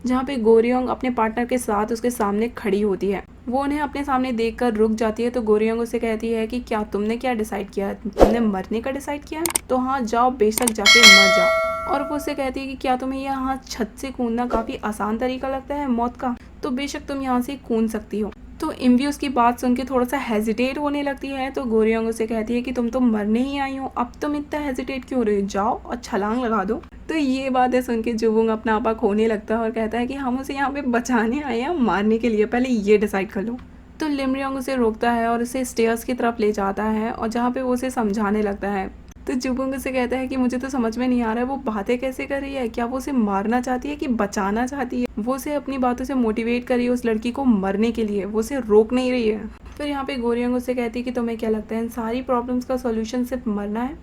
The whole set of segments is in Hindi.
जहाँ पे गोरियोंग अपने पार्टनर के साथ उसके सामने खड़ी होती है। वो उन्हें अपने सामने देखकर रुक जाती है तो गोरियोंग उसे कहती है कि तुमने क्या डिसाइड किया है? तुमने मरने का डिसाइड किया है? तो हाँ जाओ, बेशक जाके मर जाओ। और वो उसे कहती है कि क्या तुम्हें यहाँ छत से कूदना काफ़ी आसान तरीका लगता है मौत का? तो बेशक तुम यहाँ से कूद सकती हो। तो इम्वी उसकी बात सुन के थोड़ा सा हेजिटेट होने लगती है तो गोरियोंग उसे कहती है कि तुम तो मरने ही आई हो, अब तुम इतना हेजिटेट क्यों हो रहे हो, जाओ और छलांग लगा दो। तो ये बातें सुन के जुवुंग अपना आपा खोने लगता है और कहता है कि हम उसे यहाँ पे बचाने आए हैं, मारने के लिए, पहले ये डिसाइड कर लो। तो लिमरियोंग उसे रोकता है और उसे स्टेयर्स की तरफ ले जाता है और जहाँ पे वो उसे समझाने लगता है। तो जुवुंग उसे कहता है कि मुझे तो समझ में नहीं आ रहा है वो बातें कैसे कर रही है, क्या वो उसे मारना चाहती है कि बचाना चाहती है? वो उसे अपनी बातों से मोटिवेट कर रही है उस लड़की को मरने के लिए, वो उसे रोक नहीं रही है। फिर यहाँ पे गोरियोंग उसे कहती है कि तुम्हें क्या लगता है इन सारी प्रॉब्लम्स का सोल्यूशन सिर्फ मरना है?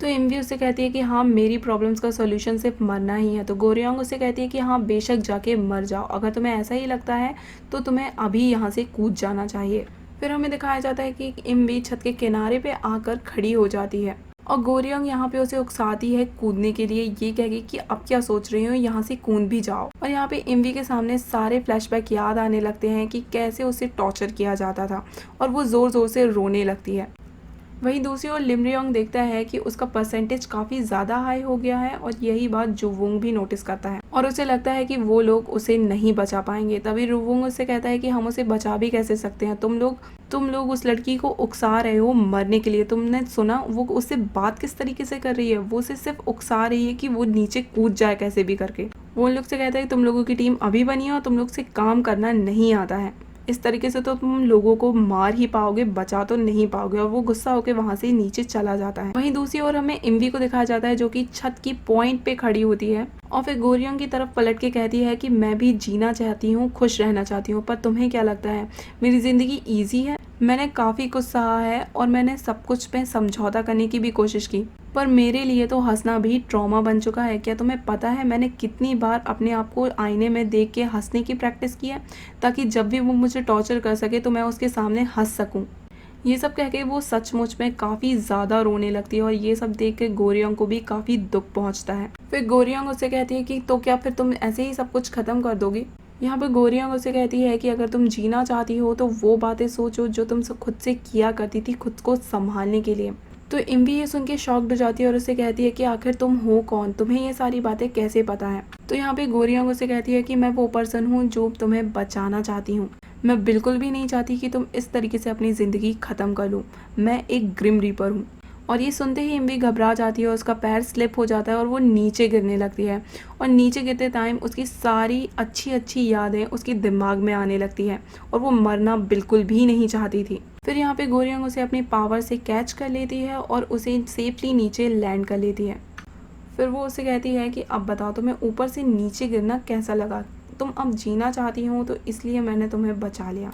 तो इम्वी उससे कहती है कि हाँ, मेरी प्रॉब्लम्स का सोल्यूशन सिर्फ मरना ही है। तो गोरियोंग उससे कहती है कि हाँ बेशक जाके मर जाओ, अगर तुम्हें ऐसा ही लगता है तो तुम्हें अभी यहाँ से कूद जाना चाहिए। फिर हमें दिखाया जाता है कि इम्वी छत के किनारे पे आकर खड़ी हो जाती है और गोरियोंग यहाँ पे उसे उकसाती है कूदने के लिए, ये कह कि अब क्या सोच रही हो, यहाँ से कूद भी जाओ। और यहाँ पे इम्वी के सामने सारे फ्लैशबैक याद आने लगते हैं कि कैसे उसे टॉर्चर किया जाता था और वो ज़ोर ज़ोर से रोने लगती है। वहीं दूसरी ओर लिमरियोंग देखता है कि उसका परसेंटेज काफ़ी ज़्यादा हाई हो गया है और यही बात जुवुंग भी नोटिस करता है और उसे लगता है कि वो लोग उसे नहीं बचा पाएंगे। तभी जुवुंग उससे कहता है कि हम उसे बचा भी कैसे सकते हैं, तुम लोग उस लड़की को उकसा रहे हो मरने के लिए। तुमने सुना वो उससे बात किस तरीके से कर रही है, वो उसे सिर्फ उकसा रही है कि वो नीचे कूद जाए कैसे भी करके। वो उन लोग से कहता है कि तुम लोगों की टीम अभी बनी है और तुम लोग से काम करना नहीं आता है, इस तरीके से तो तुम लोगों को मार ही पाओगे, बचा तो नहीं पाओगे। और वो गुस्सा होकर वहां से नीचे चला जाता है। वहीं दूसरी ओर हमें इम्वी को दिखाया जाता है जो कि छत की पॉइंट पे खड़ी होती है और फिर गोरियोंग की तरफ पलट के कहती है कि मैं भी जीना चाहती हूँ, खुश रहना चाहती हूँ, पर तुम्हें क्या लगता है मेरी जिंदगी ईजी है? मैंने काफ़ी कुछ सहा है और मैंने सब कुछ पे समझौता करने की भी कोशिश की, पर मेरे लिए तो हंसना भी ट्रॉमा बन चुका है। क्या तुम्हें पता है मैंने कितनी बार अपने आप को आईने में देख के हंसने की प्रैक्टिस की है, ताकि जब भी वो मुझे टॉर्चर कर सके तो मैं उसके सामने हंस सकूं। ये सब कह के वो सचमुच में काफ़ी ज़्यादा रोने लगती है और ये सब देख के गोरियोंग को भी काफ़ी दुख पहुंचता है। फिर गोरियोंग उससे कहती है कि तो क्या फिर तुम ऐसे ही सब कुछ ख़त्म कर दोगी? यहाँ पे गोरियोंग उससे कहती है कि अगर तुम जीना चाहती हो तो वो बातें सोचो जो तुम खुद से किया करती थी खुद को संभालने के लिए। तो इम्वी ये सुन के शॉक्ड हो जाती है और उससे कहती है कि आखिर तुम हो कौन, तुम्हें ये सारी बातें कैसे पता है? तो यहाँ पे गोरियोंग उससे कहती है कि मैं वो पर्सन हूँ जो तुम्हें बचाना चाहती हूँ। मैं बिल्कुल भी नहीं चाहती कि तुम इस तरीके से अपनी ज़िंदगी ख़त्म कर लो। मैं एक ग्रिम रीपर हूँ। और ये सुनते ही इम्वी घबरा जाती है, उसका पैर स्लिप हो जाता है और वो नीचे गिरने लगती है। और नीचे गिरते टाइम उसकी सारी अच्छी अच्छी यादें उसके दिमाग में आने लगती है और वो मरना बिल्कुल भी नहीं चाहती थी। फिर यहाँ पे गोरियोंग उसे अपनी पावर से कैच कर लेती है और उसे सेफली नीचे लैंड कर लेती है। फिर वो उसे कहती है कि अब बताओ तुम्हें ऊपर से नीचे गिरना कैसा लगा? तुम अब जीना चाहती हो तो इसलिए मैंने तुम्हें बचा लिया।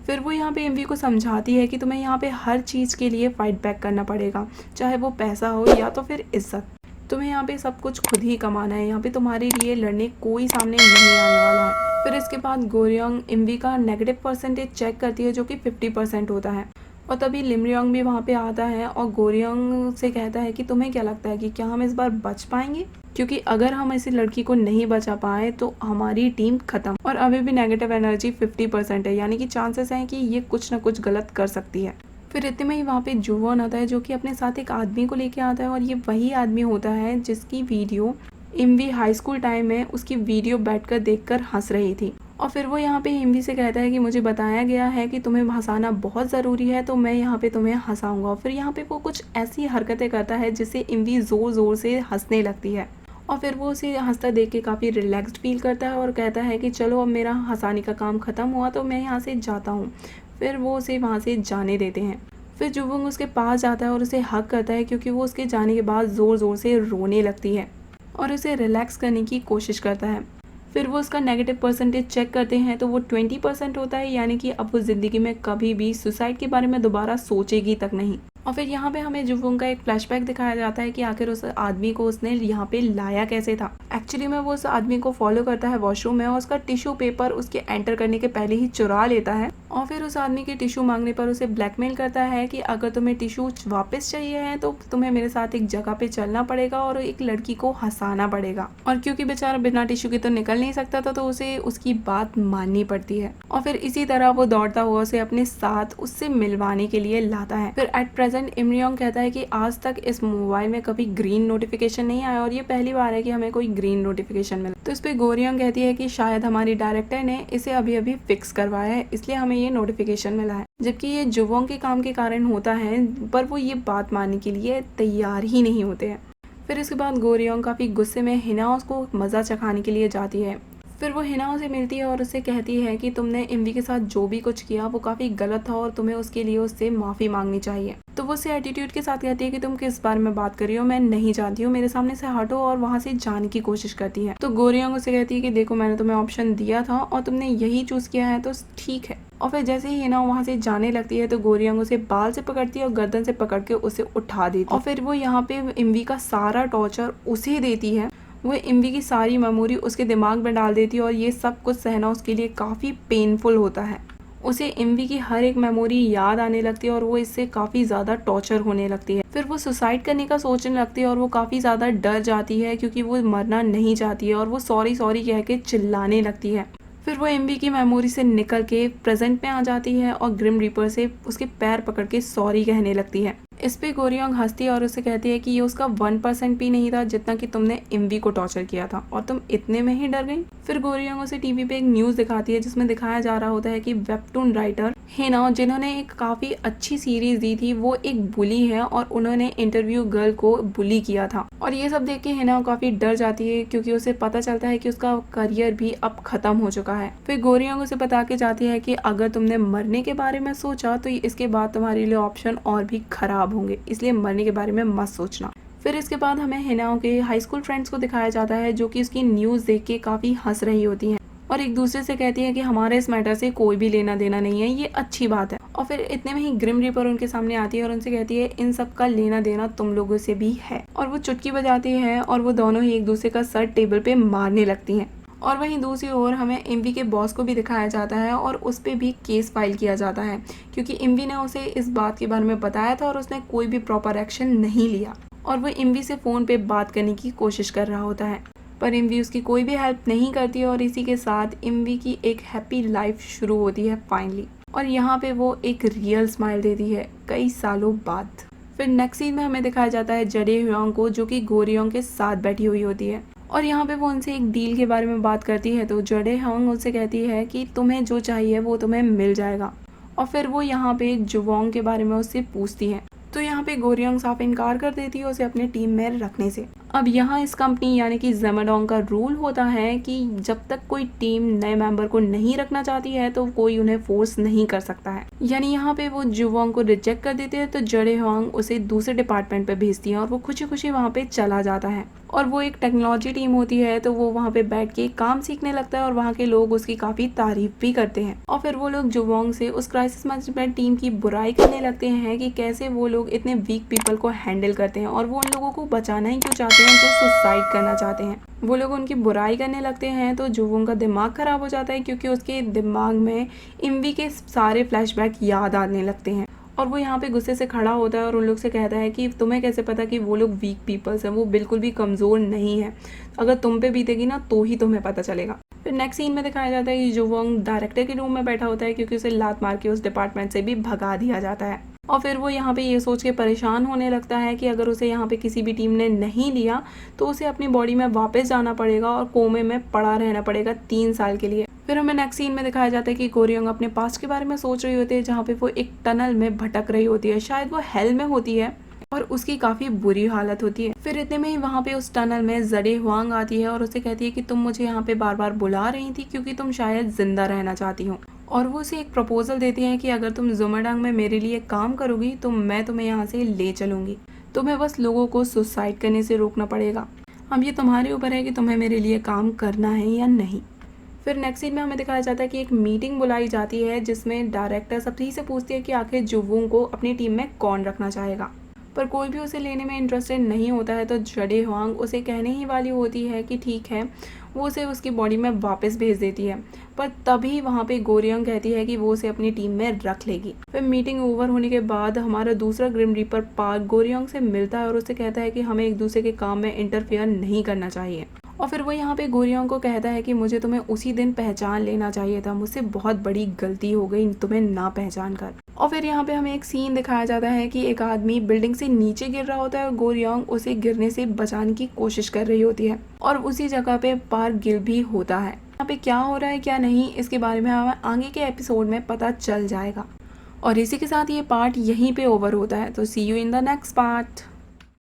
फिर वो यहाँ पे इम्वी को समझाती है कि तुम्हें यहाँ पे हर चीज़ के लिए फाइट बैक करना पड़ेगा, चाहे वो पैसा हो या तो फिर इज्जत। तुम्हें यहाँ पे सब कुछ खुद ही कमाना है, यहाँ पे तुम्हारे लिए लड़ने कोई सामने नहीं आने वाला है। फिर इसके बाद गोरियोंग इम्वी का नेगेटिव परसेंटेज चेक करती है जो कि 50% होता है और तभी लिमरियोंग भी वहाँ पे आता है और गोरियोंग से कहता है कि तुम्हें क्या लगता है कि क्या हम इस बार बच पाएंगे, क्योंकि अगर हम ऐसी लड़की को नहीं बचा पाए तो हमारी टीम खत्म। और अभी भी नेगेटिव एनर्जी 50% है, यानी कि चांसेस हैं कि ये कुछ ना कुछ गलत कर सकती है। फिर इतने में ही वहाँ पे जुवोन आता है जो कि अपने साथ एक आदमी को लेके आता है और ये वही आदमी होता है जिसकी वीडियो इम्वी हाई स्कूल टाइम में उसकी वीडियो बैठकर देखकर हंस रही थी। और फिर वो यहाँ पे इम्वी से कहता है कि मुझे बताया गया है कि तुम्हें हंसाना बहुत ज़रूरी है, तो मैं यहाँ पे तुम्हें हंसाऊंगा। और फिर यहाँ पे वो कुछ ऐसी हरकतें करता है जिससे इम्वी ज़ोर ज़ोर से हंसने लगती है और फिर वो उसे हंसता देख के काफ़ी रिलैक्स्ड फील करता है और कहता है कि चलो अब मेरा हंसाने का काम ख़त्म हुआ तो मैं यहाँ से जाता हूँ। फिर वो उसे वहाँ से जाने देते हैं। फिर जुवुंग उसके पास जाता है और उसे हग करता है क्योंकि वो उसके जाने के बाद ज़ोर ज़ोर से रोने लगती है और उसे रिलैक्स करने की कोशिश करता है। फिर वो उसका नेगेटिव परसेंटेज चेक करते हैं तो वो 20% होता है, यानी कि अब वो ज़िंदगी में कभी भी सुसाइड के बारे में दोबारा सोचेगी तक नहीं। और फिर यहाँ पे हमें जुवुंग का एक फ्लैशबैक दिखाया जाता है कि आखिर उस आदमी को उसने यहाँ पे लाया कैसे था। एक्चुअली में वो उस आदमी को फॉलो करता है वॉशरूम में और उसका टिश्यू पेपर उसके एंटर करने के पहले ही चुरा लेता है और फिर उस आदमी के टिश्यू मांगने पर उसे ब्लैकमेल करता है कि अगर तुम्हें टिश्यू वापस चाहिए है तो तुम्हें मेरे साथ एक जगह पे चलना पड़ेगा और एक लड़की को हंसाना पड़ेगा। और क्योंकि बेचारा बिना टिश्यू के तो निकल नहीं सकता था, तो उसे उसकी बात माननी पड़ती है। और फिर इसी तरह वो दौड़ता हुआ उसे अपने साथ उससे मिलवाने के लिए लाता है। फिर एट प्रेजेंट इमरियोंग कहता है कि आज तक इस मोबाइल में कभी ग्रीन नोटिफिकेशन नहीं आया और ये पहली बार है कि हमें कोई ग्रीन नोटिफिकेशन मिला। तो इस पे गोरियोंग कहती है कि शायद हमारी डायरेक्टर ने इसे अभी अभी फिक्स करवाया है, इसलिए हमें ये नोटिफिकेशन मिला है। जबकि ये जुवोंग के काम के कारण होता है, पर वो ये बात मानने के लिए तैयार ही नहीं होते हैं। फिर इसके बाद गोरियोंग काफ़ी गुस्से में हिनाओ को मज़ा चखाने के लिए जाती है। फिर वो हिनाओ से मिलती है और उससे कहती है कि तुमने इमवी के साथ जो भी कुछ किया वो काफ़ी गलत था और तुम्हें उसके लिए उससे माफ़ी मांगनी चाहिए। तो वो उससे एटीट्यूड के साथ कहती है कि तुम किस बारे में बात कर रही हो, मैं नहीं जानती हूँ, मेरे सामने से हटो, और वहाँ से जाने की कोशिश करती है। तो गोरियोंग उसे कहती है कि देखो मैंने तुम्हें ऑप्शन दिया था और तुमने यही चूज़ किया है तो ठीक है। और फिर जैसे ही हिनाओ वहाँ से जाने लगती है तो गोरियोंग उसे बाल से पकड़ती है और गर्दन से पकड़ के उसे उठा देती है। और फिर वो यहाँ पे इमवी का सारा टॉर्चर उसे देती है। वो इमवी की सारी मेमोरी उसके दिमाग में डाल देती है और ये सब कुछ सहना उसके लिए काफ़ी पेनफुल होता है। उसे इमवी की हर एक मेमोरी याद आने लगती है और वो इससे काफ़ी ज़्यादा टॉर्चर होने लगती है। फिर वो सुसाइड करने का सोचने लगती है और वो काफ़ी ज़्यादा डर जाती है क्योंकि वो मरना नहीं चाहती है और वो सॉरी सॉरी कह के चिल्लाने लगती है। फिर वो इमवी की मेमोरी से निकल के प्रेजेंट में आ जाती है और ग्रिम रीपर से उसके पैर पकड़ के सॉरी कहने लगती है। इस पे गोरियोंग हंसती है और उसे कहती है कि ये उसका 1% भी नहीं था जितना कि तुमने इमवी को टॉर्चर किया था और तुम इतने में ही डर गई। फिर गोरियोंग उसे टीवी पे एक न्यूज़ दिखाती है जिसमें दिखाया जा रहा होता है कि वेबटून राइटर हिनाओ, जिन्होंने एक काफ़ी अच्छी सीरीज दी थी, वो एक बुली है और उन्होंने इंटरव्यू गर्ल को बुली किया था। और ये सब देख के हिनाओ काफ़ी डर जाती है क्योंकि उसे पता चलता है कि उसका करियर भी अब खत्म हो चुका है। फिर गोरियोंग उसे बता के जाती है कि अगर तुमने मरने के बारे में सोचा तो इसके बाद तुम्हारे लिए ऑप्शन और भी खराब होंगे, इसलिए मरने के बारे में मत सोचना। फिर इसके बाद हमें हिनाओ के हाई स्कूल फ्रेंड्स को दिखाया जाता है जो कि उसकी न्यूज़ देख के काफ़ी हंस रही होती हैं और एक दूसरे से कहती है कि हमारे इस मैटर से कोई भी लेना देना नहीं है, ये अच्छी बात है। और फिर इतने में ही ग्रिम रीपर उनके सामने आती है और उनसे कहती है इन सब का लेना देना तुम लोगों से भी है। और वो चुटकी बजाती है और वो दोनों ही एक दूसरे का सर टेबल पे मारने लगती हैं। और वहीं दूसरी ओर हमें इमवी के बॉस को भी दिखाया जाता है और उस पर भी केस फाइल किया जाता है क्योंकि इमवी ने उसे इस बात के बारे में बताया था और उसने कोई भी प्रॉपर एक्शन नहीं लिया और वो इमवी से फ़ोन पे बात करने की कोशिश कर रहा होता है, पर इमवी उसकी कोई भी हेल्प नहीं करती है और इसी के साथ इमवी की एक हैप्पी लाइफ शुरू होती है फाइनली। और यहाँ पे वो एक रियल स्माइल देती है कई सालों बाद। फिर नेक्स्ट सीन में हमें दिखाया जाता है जडे ह्योंग को जो कि गोरियोंग के साथ बैठी हुई होती है और यहाँ पे वो उनसे एक डील के बारे में बात करती है। तो जडे ह्योंग उनसे कहती है कि तुम्हें जो चाहिए वो तुम्हें मिल जाएगा। और फिर वो यहाँ पे जुवोंग के बारे में उससे पूछती है तो यहाँ पे गोरियोंग साफ इनकार कर देती है उसे अपने टीम में रखने से। अब यहाँ इस कंपनी यानी कि ज़ेमेडोंग का रूल होता है कि जब तक कोई टीम नए मेंबर को नहीं रखना चाहती है तो कोई उन्हें फोर्स नहीं कर सकता है। यानी यहाँ पे वो जुवोंग को रिजेक्ट कर देते हैं तो जडे ह्योंग उसे दूसरे डिपार्टमेंट पे भेजती है और वो खुशी खुशी वहाँ पे चला जाता है। और वो एक टेक्नोलॉजी टीम होती है तो वो वहाँ पे बैठ के काम सीखने लगता है और वहाँ के लोग उसकी काफ़ी तारीफ भी करते हैं। और फिर वो लोग जुवोंग से उस क्राइसिस मैनेजमेंट टीम की बुराई करने लगते हैं कि कैसे वो लोग इतने वीक पीपल को हैंडल करते हैं और वो उन लोगों को बचाना ही क्यों चाहते हैं जो सुसाइड करना चाहते हैं। वो लोग उनकी बुराई करने लगते हैं तो जुवोंग का दिमाग खराब हो जाता है क्योंकि उसके दिमाग में इमवी के सारे फ्लैशबैक याद आने लगते हैं और वो यहाँ पे गुस्से से खड़ा होता है और उन लोग से कहता है कि तुम्हें कैसे पता कि वो लोग वीक पीपल्स हैं, वो बिल्कुल भी कमज़ोर नहीं है, अगर तुम पे बीतेगी ना तो ही तुम्हें पता चलेगा। फिर नेक्स्ट सीन में दिखाया जाता है कि जुवोंग डायरेक्टर के रूम में बैठा होता है क्योंकि उसे लात मार के उस डिपार्टमेंट से भी भगा दिया जाता है। और फिर वो यहाँ पे ये सोच के परेशान होने लगता है कि अगर उसे यहाँ पे किसी भी टीम ने नहीं लिया तो उसे अपनी बॉडी में वापस जाना पड़ेगा और कोमे में पड़ा रहना पड़ेगा 3 साल के लिए। फिर हमें नेक्स्ट सीन में दिखाया जाता है कि गोरियोंग अपने पास्ट के बारे में सोच रही होती है जहाँ पे वो एक टनल में भटक रही होती है, शायद वो हेल में होती है और उसकी काफ़ी बुरी हालत होती है। फिर इतने में ही वहाँ पे उस टनल में जडे ह्योंग आती है और उसे कहती है कि तुम मुझे यहाँ पे बार बार बुला रही थी क्योंकि तुम शायद जिंदा रहना चाहती हो। और वो उसे एक प्रपोजल देती है कि अगर तुम ज़ोमेडांग में मेरे लिए काम करोगी तो मैं तुम्हें यहाँ से ले चलूँगी, तुम्हें बस लोगों को सुसाइड करने से रोकना पड़ेगा, अब ये तुम्हारे ऊपर है कि तुम्हें मेरे लिए काम करना है या नहीं। फिर नेक्स्ट सीन में हमें दिखाया जाता है कि एक मीटिंग बुलाई जाती है जिसमें डायरेक्टर सभी से पूछती है कि आखिर जुवोंग को अपनी टीम में कौन रखना चाहेगा। पर कोई भी उसे लेने में इंटरेस्टेड नहीं होता है। तो जडे हुआंग उसे कहने ही वाली होती है कि ठीक है, वो उसे उसकी बॉडी में वापस भेज देती है। पर तभी वहाँ पे गोरियांग कहती है कि वो उसे अपनी टीम में रख लेगी। फिर मीटिंग ओवर होने के बाद हमारा दूसरा ग्रिम रीपर पार्क गोरियांग से मिलता है और उससे कहता है कि हमें एक दूसरे के काम में इंटरफेयर नहीं करना चाहिए। और फिर वो यहाँ पे गोरियांग को कहता है कि मुझे तुम्हें उसी दिन पहचान लेना चाहिए था, मुझसे बहुत बड़ी गलती हो गई तुम्हें ना पहचान कर। और फिर यहाँ पे हमें एक सीन दिखाया जाता है कि एक आदमी बिल्डिंग से नीचे गिर रहा होता है और गोरियांग उसे गिरने से बचाने की कोशिश कर रही होती है और उसी जगह पे पार्क गिल भी होता है। यहाँ पे क्या हो रहा है क्या नहीं, इसके बारे में हमें आगे के एपिसोड में पता चल जाएगा। और इसी के साथ ये पार्ट यहीं पे ओवर होता है। तो see you in the next part.